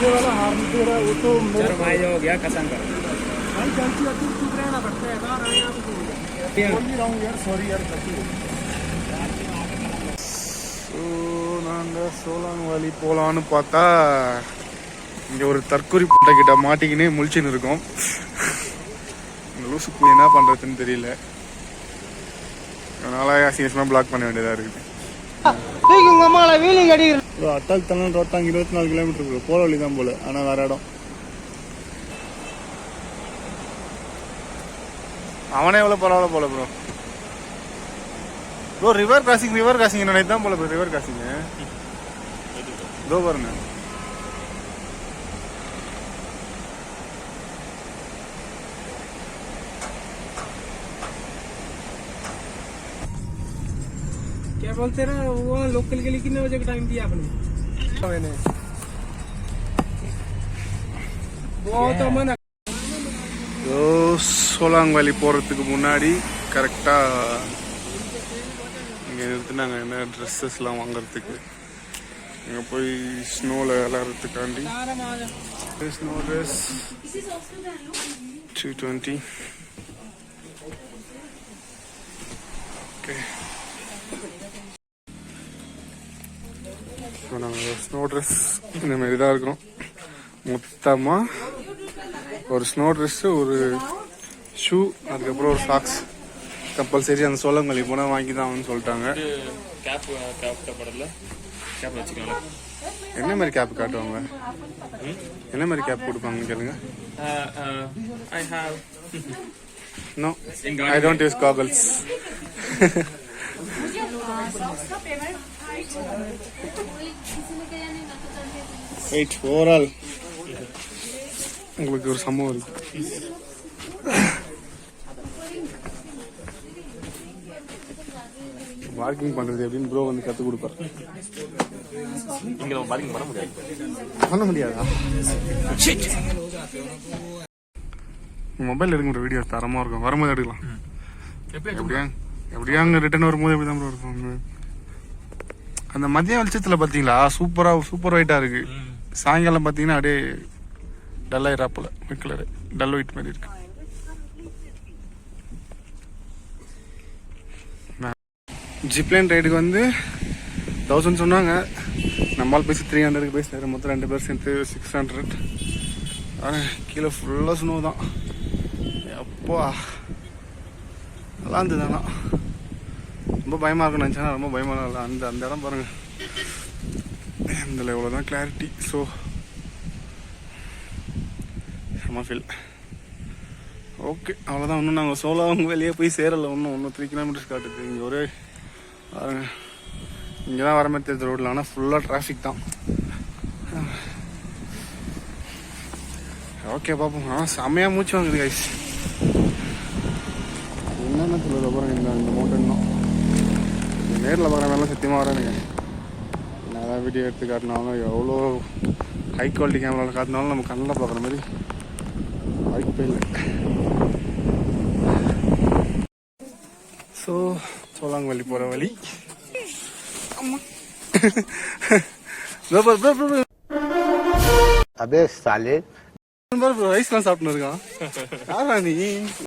पीछे वाला हार्न तेरा वो तो चलो भाई हो गया खत्म करो भाई गलती होती है चुप रहना पड़ता है बाहर आए आप बोल नहीं रहा हूँ यार सॉरी यार गलती நாங்கள் சோலாங்வாலி போகலான்னு பார்த்தா இங்கே ஒரு தற்கொலை பட்டை கிட்ட மாட்டிக்கினே முழிச்சுன்னு இருக்கோம். லூசுக்கு என்ன பண்ணுறதுன்னு தெரியல. அதனால அசிங்கமாக பிளாக் பண்ண வேண்டியதாக இருக்குது. அட்டாக் தண்ணன் ரோட்டாங்க 24 கிலோமீட்டர் போல வழி தான் போல. ஆனால் வேற இடம் அவனே எவ்வளோ பரவாயில்ல போல ப்ரோ. ப்ரோ ரிவர் கிராசிங் நினைத்து தான் போல ப்ரோ. ரிவர் கிராசிங் இதோ பாருங்க. क्या बोलते रहे वो लोकल के लिए कितने बजे का टाइम दिया आपने? मैंने बहुत मन சோலாங்வாலி போகிறதுக்கு முன்னாடி கரெக்டாக இங்கே நிறுத்தினாங்க என்ன ட்ரெஸ்ஸஸ்லாம் வாங்கிறதுக்கு. இங்கே போய் ஸ்னோவில் விளையாடுறதுக்காண்டி ஸ்னோ ட்ரெஸ் 220. ஓகே ஸோ நாங்கள் ஸ்னோ ட்ரெஸ் இந்த மாதிரி தான் இருக்கிறோம். மொத்தமாக ஒரு ஸ்னோ ட்ரெஸ்ஸு, ஒரு ஷூ, அதுக்கப்புறம் ஒரு சாக்ஸ் கம்பல்சரி அந்த சோளங்களி போனால் வாங்கி தான் ஆகும்னு சொல்லிட்டாங்க. என்ன மாதிரி கேப் காட்டுவாங்க? என்ன மாதிரி கேப் கொடுப்பாங்கன்னு கேளுங்க. No I don't use goggles. Wait overall உங்களுக்கு ஒரு சம்பவம் இருக்கு. பார்க்கிங் பண்றது எப்படின்னு ப்ரோ வந்து கற்றுக் கொடுப்பாரு. பண்ண முடியாதா? மொபைல் எடுக்கிற வீடியோ தரமா இருக்கும். வரும்போது எடுக்கலாம். எப்படியா அங்கே ரிட்டர்ன் வரும்போது எப்படி தான் ப்ரோ இருக்கும். அந்த மதிய வெளிச்சத்தில் பார்த்தீங்களா சூப்பர் ஒயிட்டாக இருக்கு. சாயங்காலம் பார்த்தீங்கன்னா அப்படியே டல் ஆயிராப்புல ஒயிட் கலரு, டல் ஒயிட் மாதிரி இருக்கு. ஜிப்லைன் ரைடுக்கு வந்து 1000 சொன்னாங்க. நம்மால் பேசி 300 பேசினாரு. மொத்தம் 2 பேர் சேர்த்து 600. ஆனால் கீழே ஃபுல்லாக ஸ்னோ தான். அப்பா நல்லா இருந்தது. ஆனால் ரொம்ப பயமாக இருக்குன்னு நினச்சேன்னா ரொம்ப பயமாக இல்லை. அந்த இடம் பாருங்கள், இந்த லெவலில் தான் கிளாரிட்டி. ஸோ செம்ம ஃபீல். ஓகே அவ்வளோதான். இன்னும் நாங்கள் சோலாங்வாலியே போய் சேரலை. இன்னும் 3 கிலோமீட்டர்ஸ் காட்டுது. இங்கே ஒரே பாருங்க, இங்கே தான் வர மாதிரி தெரியுது ரோட்டில். ஆனால் ஃபுல்லாக டிராஃபிக் தான். ஓகே பார்ப்போம். செம்மையாக மூச்சு வாங்குது கைஸ். என்னென்ன சொல்லுது அப்புறம் இந்த மவுண்டன் தான் நேரில் பார்க்குற மாதிரிலாம் சத்தியமாக வரேனுங்க. நான் ஏதாவது வீடியோ எடுத்து காட்டினாலும் எவ்வளோ ஹை குவாலிட்டி கேமராவில் காட்டினாலும் நம்ம கண்ணில் பார்க்குற மாதிரி வாய்ப்பே இல்லை. ஸோ சோலாங்வாலி போகிற வழி. अबे साले ரைஸ்லாம் சாப்பிட்டு இருக்கான். யாரா நீ?